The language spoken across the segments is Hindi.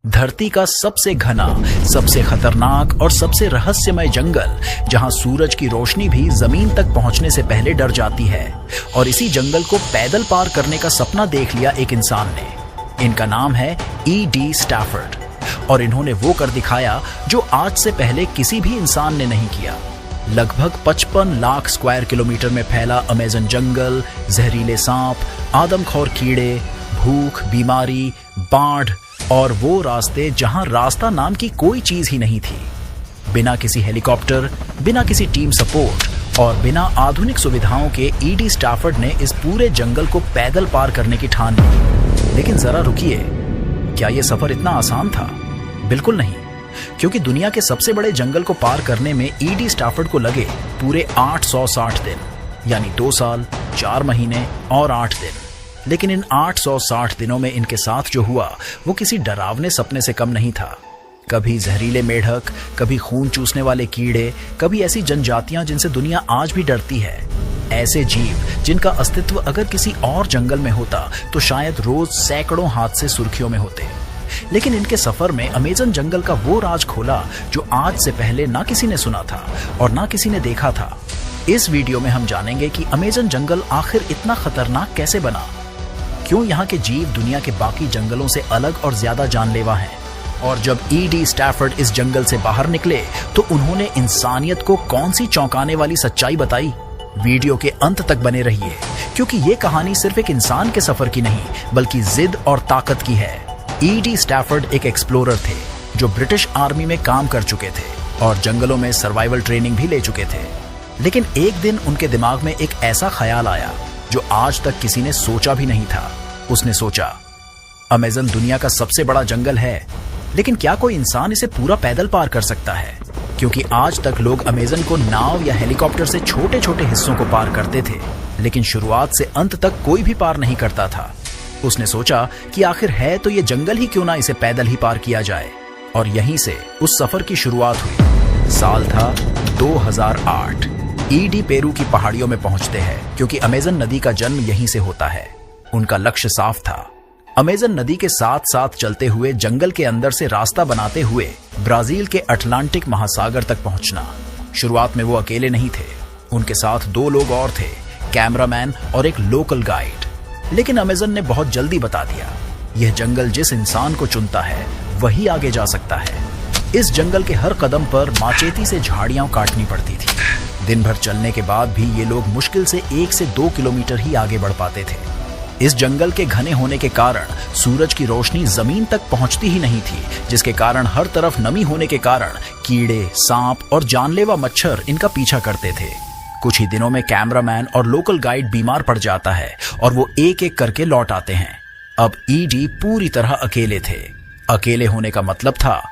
धरती का सबसे घना, सबसे खतरनाक और सबसे रहस्यमय जंगल, जहां सूरज की रोशनी भी जमीन तक पहुंचने से पहले डर जाती है। और इसी जंगल को पैदल पार करने का सपना देख लिया एक इंसान ने। इनका नाम है E.D. स्टैफर्ड और इन्होंने वो कर दिखाया जो आज से पहले किसी भी इंसान ने नहीं किया। लगभग 55 लाख स्क्वायर किलोमीटर में फैला अमेज़न जंगल, जहरीले सांप, आदमखोर कीड़े, भूख, बीमारी, बाढ़ और वो रास्ते जहां रास्ता नाम की कोई चीज ही नहीं थी। बिना किसी हेलीकॉप्टर, बिना किसी टीम सपोर्ट और बिना आधुनिक सुविधाओं के E.D. स्टैफर्ड ने इस पूरे जंगल को पैदल पार करने की ठान ली। लेकिन जरा रुकिए, क्या यह सफर इतना आसान था? बिल्कुल नहीं, क्योंकि दुनिया के सबसे बड़े जंगल को पार करने में E.D. स्टैफर्ड को लगे पूरे 860 दिन, यानी 2 साल, 4 महीने और 8 दिन। लेकिन इन 860 दिनों में इनके साथ जो हुआ वो किसी डरावने सपने से कम नहीं था। कभी जहरीले मेढक, कभी खून चूसने वाले कीड़े, कभी ऐसी जनजातियां जिनसे दुनिया आज भी डरती है। ऐसे जीव जिनका अस्तित्व अगर किसी और जंगल में होता तो शायद रोज सैकड़ों हादसे सुर्खियों में होते। लेकिन इनके सफर में अमेज़न जंगल का वो राज खोला जो आज से पहले ना किसी ने सुना था और ना किसी ने देखा था। इस वीडियो में हम जानेंगे कि अमेज़न जंगल आखिर इतना खतरनाक कैसे बना, क्यों यहाँ के जीव दुनिया के बाकी जंगलों से अलग और ज्यादा जानलेवा हैं, और जब E.D. स्टैफर्ड इस जंगल से बाहर निकले तो उन्होंने इंसानियत को कौन सी चौंकाने वाली सच्चाई बताई। वीडियो के अंत तक बने रहिए, क्योंकि ये कहानी सिर्फ एक इंसान के सफर की नहीं बल्कि जिद और ताकत की है। E.D. स्टैफर्ड एक एक्सप्लोरर थे जो ब्रिटिश आर्मी में काम कर चुके थे और जंगलों में सर्वाइवल ट्रेनिंग भी ले चुके थे। लेकिन एक दिन उनके दिमाग में एक ऐसा ख्याल आया जो आज तक किसी ने सोचा भी नहीं था। उसने सोचा, अमेज़न दुनिया का सबसे बड़ा जंगल है, लेकिन क्या कोई इंसान इसे पूरा पैदल पार कर सकता है? क्योंकि आज तक लोग अमेज़न को नाव या हेलीकॉप्टर से छोटे छोटे हिस्सों को पार करते थे, लेकिन शुरुआत से अंत तक कोई भी पार नहीं करता था। उसने सोचा कि आखिर है तो ये जंगल ही क्यों ना इसे पैदल ही पार किया जाए। और यहीं से उस सफर की शुरुआत हुई। साल था 2008। E.D. पेरू की पहाड़ियों में पहुंचते हैं, क्योंकि अमेज़न नदी का जन्म यहीं से होता है। उनका लक्ष्य साफ था, अमेज़न नदी के साथ साथ चलते हुए जंगल के अंदर से रास्ता बनाते हुए ब्राजील के अटलांटिक महासागर तक पहुंचना। शुरुआत में वो अकेले नहीं थे, उनके साथ 2 लोग और थे, कैमरामैन और एक लोकल गाइड। लेकिन अमेज़न ने बहुत जल्दी बता दिया, यह जंगल जिस इंसान को चुनता है वही आगे जा सकता है। इस जंगल के हर कदम पर माचेती से झाड़ियां काटनी पड़ती थी। दिन भर चलने के बाद भी ये लोग मुश्किल से 1 से 2 किलोमीटर ही आगे बढ़ पाते थे। इस जंगल के घने होने के कारण सूरज की रोशनी जमीन तक पहुंचती ही नहीं थी, जिसके कारण हर तरफ नमी होने के कारण कीड़े, सांप और जानलेवा मच्छर इनका पीछा करते थे। कुछ ही दिनों में कैमरामैन और लोकल गाइड बीमार पड़ जाता है और वो एक एक करके लौट आते हैं। अब E.D. पूरी तरह अकेले थे। अकेले होने का मतलब था,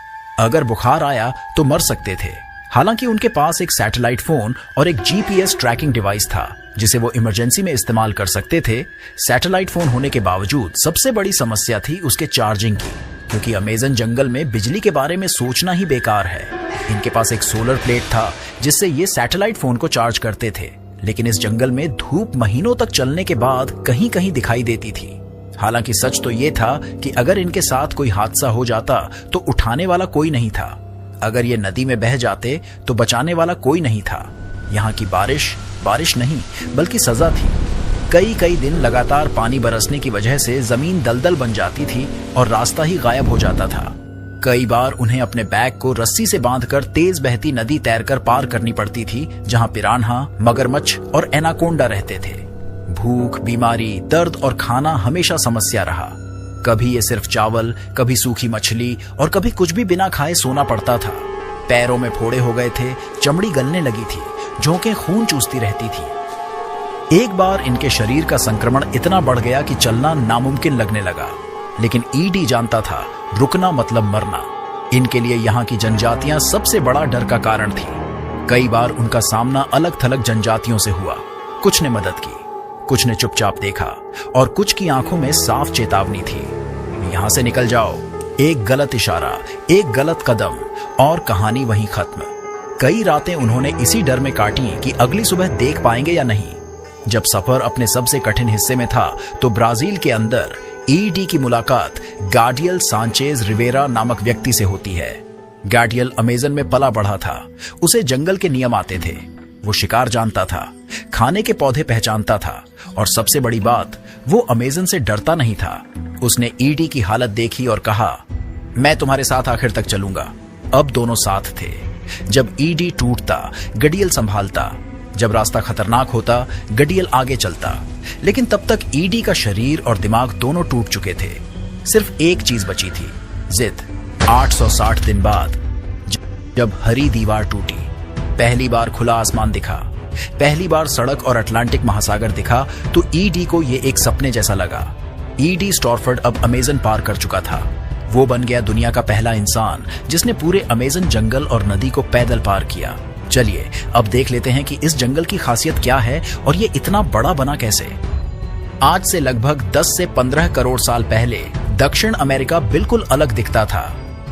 अगर बुखार आया तो मर सकते थे। हालांकि उनके पास एक सैटेलाइट फोन और एक GPS ट्रैकिंग डिवाइस था जिसे वो इमरजेंसी में इस्तेमाल कर सकते थे। सैटेलाइट फोन होने के बावजूद सबसे बड़ी समस्या थी उसके चार्जिंग की, क्योंकि अमेज़न जंगल में बिजली के बारे में सोचना ही बेकार है। इनके पास एक सोलर प्लेट था जिससे ये सैटेलाइट फोन को चार्ज करते थे, लेकिन इस जंगल में धूप महीनों तक चलने के बाद कहीं कहीं दिखाई देती थी। हालांकि सच तो ये था कि अगर इनके साथ कोई हादसा हो जाता तो उठाने वाला कोई नहीं था। अगर ये नदी में बह जाते तो बचाने वाला कोई नहीं था। यहाँ की बारिश नहीं बल्कि सजा थी। कई दिन लगातार पानी बरसने की वजह से जमीन दलदल बन जाती थी और रास्ता ही गायब हो जाता था। कई बार उन्हें अपने बैग को रस्सी से बांधकर तेज बहती नदी तैरकर पार करनी पड़ती थी, जहां पिरान्हा, मगरमच्छ और एनाकोंडा रहते थे। भूख, बीमारी, दर्द और खाना हमेशा समस्या रहा। कभी ये सिर्फ चावल, कभी सूखी मछली और कभी कुछ भी बिना खाए सोना पड़ता था। पैरों में फोड़े हो गए थे, चमड़ी गलने लगी थी, झोंकें खून चूसती रहती थी। एक बार इनके शरीर का संक्रमण इतना बढ़ गया कि चलना नामुमकिन लगने लगा। लेकिन E.D. जानता था, रुकना मतलब मरना। इनके लिए यहाँ की जनजातियां सबसे बड़ा डर का कारण थी। कई बार उनका सामना अलग थलग जनजातियों से हुआ। कुछ ने मदद की, कुछ ने चुपचाप देखा और कुछ की आंखों में साफ चेतावनी थी, यहां से निकल जाओ। एक गलत इशारा, एक गलत कदम और कहानी वहीं खत्म। कई रातें उन्होंने इसी डर में काटी कि अगली सुबह देख पाएंगे या नहीं। जब सफर अपने सबसे कठिन हिस्से में था तो ब्राजील के अंदर ईडी की मुलाकात गाडियल सांचेज रिवेरा नामक व्यक्ति से होती है। गाडियल अमेजन में पला बढ़ा था। उसे जंगल के नियम आते थे। वो शिकार जानता था, खाने के पौधे पहचानता था और सबसे बड़ी बात, वो अमेजन से डरता नहीं था। उसने ईडी की हालत देखी और कहा, मैं तुम्हारे साथ आखिर तक चलूंगा। अब दोनों साथ थे। जब ईडी टूटता, गडियल संभालता। जब रास्ता खतरनाक होता, गडियल आगे चलता। लेकिन तब तक ईडी का शरीर और दिमाग दोनों टूट चुके थे। सिर्फ एक चीज बची थी, जिद। 860 दिन बाद जब हरी दीवार टूटी, पहली बार खुला आसमान दिखा, पहली बार सड़क और अटलांटिक महासागर दिखा, तो ईडी को ये एक सपने जैसा लगा। ईडी स्टॉर्फर्ड अब अमेजन पार कर चुका था। वो बन गया दुनिया का पहला इंसान जिसने पूरे अमेजन जंगल और नदी को पैदल पार किया। चलिए अब देख लेते हैं कि इस जंगल की खासियत क्या है और ये इतना बड़ा बना कैसे। आज से लगभग 10 से 15 करोड़ साल पहले दक्षिण अमेरिका बिल्कुल अलग दिखता था।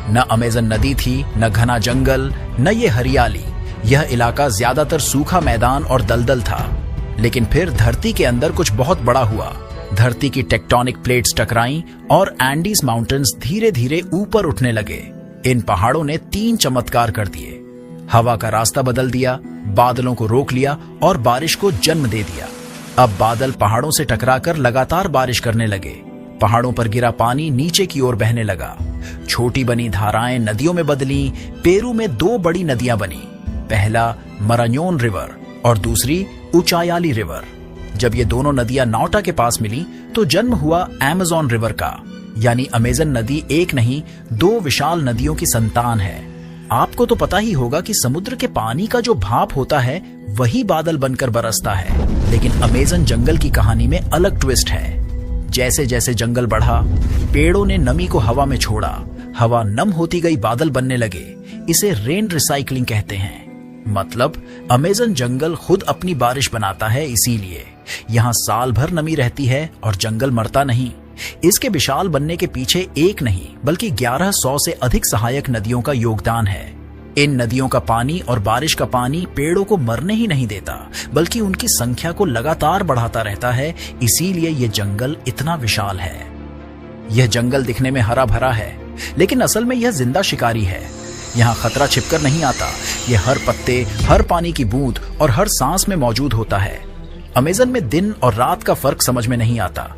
न अमेजन नदी थी, न घना जंगल, न ये हरियाली। यह इलाका ज्यादातर सूखा मैदान और दलदल था। लेकिन फिर धरती के अंदर कुछ बहुत बड़ा हुआ। धरती की टेक्टोनिक प्लेट्स टकराईं और एंडीज माउंटेन्स धीरे धीरे ऊपर उठने लगे। इन पहाड़ों ने 3 चमत्कार कर दिए। हवा का रास्ता बदल दिया, बादलों को रोक लिया और बारिश को जन्म दे दिया। अब बादल पहाड़ों से टकराकर लगातार बारिश करने लगे। पहाड़ों पर गिरा पानी नीचे की ओर बहने लगा। छोटी बनी धाराएं नदियों में बदली। पेरू में 2 बड़ी नदियां बनी, पहला मरान्योन रिवर और दूसरी उचायाली रिवर। जब ये दोनों नदियां नाउटा के पास मिली तो जन्म हुआ अमेज़न रिवर का। यानी अमेजन नदी एक नहीं, 2 विशाल नदियों की संतान है। आपको तो पता ही होगा कि समुद्र के पानी का जो भाप होता है वही बादल बनकर बरसता है। लेकिन अमेजन जंगल की कहानी में अलग ट्विस्ट है। जैसे जैसे जंगल बढ़ा, पेड़ों ने नमी को हवा में छोड़ा। हवा नम होती गई, बादल बनने लगे। इसे रेन रिसाइकलिंग कहते हैं। मतलब अमेजन जंगल खुद अपनी बारिश बनाता है। इसीलिए यहाँ साल भर नमी रहती है और जंगल मरता नहीं। इसके विशाल बनने के पीछे एक नहीं बल्कि 1100 से अधिक सहायक नदियों का योगदान है। इन नदियों का पानी और बारिश का पानी पेड़ों को मरने ही नहीं देता बल्कि उनकी संख्या को लगातार बढ़ाता रहता है। इसीलिए ये जंगल इतना विशाल है। यह जंगल दिखने में हरा भरा है, लेकिन असल में यह जिंदा शिकारी है। यहाँ खतरा छिपकर नहीं आता। यह हर पत्ते, हर पानी की बूंद और हर सांस में मौजूद होता है। अमेजन में दिन और रात का फर्क समझ में नहीं आता।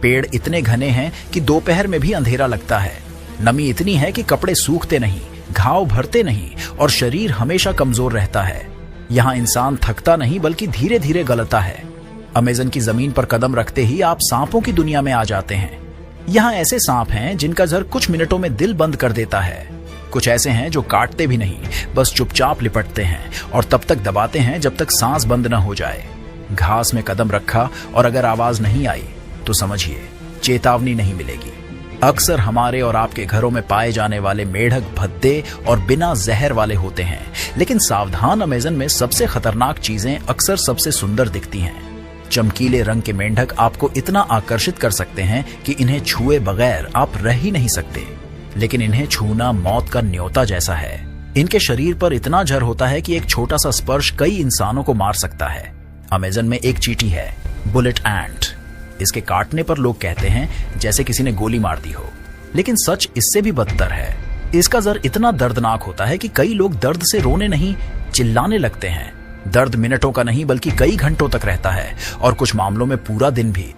पेड़ इतने घने हैं कि दोपहर में भी अंधेरा लगता है। नमी इतनी है कि कपड़े सूखते नहीं, घाव भरते नहीं और शरीर हमेशा कमजोर रहता है। यहाँ इंसान थकता नहीं बल्कि धीरे धीरे गलता है। अमेजन की जमीन पर कदम रखते ही आप सांपों की दुनिया में आ जाते हैं। यहाँ ऐसे सांप हैं जिनका जहर कुछ मिनटों में दिल बंद कर देता है। कुछ ऐसे हैं जो काटते भी नहीं, बस चुपचाप लिपटते हैं और तब तक दबाते हैं जब तक सांस बंद न हो जाए। घास में कदम रखा और अगर आवाज नहीं आई तो समझिए चेतावनी नहीं मिलेगी। अक्सर हमारे और आपके घरों में पाए जाने वाले मेढक भद्दे और बिना जहर वाले होते हैं, लेकिन सावधान अमेजन में सबसे खतरनाक चीजें अक्सर सबसे सुंदर दिखती हैं। चमकीले रंग के मेंढक आपको इतना आकर्षित कर सकते हैं कि इन्हें छुए बगैर आप रह ही नहीं सकते, लेकिन इन्हें छूना मौत का न्योता जैसा है। इनके शरीर पर इतना जहर होता है कि एक छोटा सा स्पर्श कई इंसानों को मार सकता है। अमेजन में एक चींटी है, बुलेट एंट। इसके काटने पर लोग कहते हैं जैसे किसी ने गोली मार दी हो, लेकिन सच इससे भी बदतर है। इसका जहर इतना दर्दनाक होता है कि कई लोग दर्द से रोने नहीं, चिल्लाने लगते हैं। दर्द मिनटों का नहीं बल्कि कई घंटों तक रहता है और कुछ मामलों में पूरा दिन भी।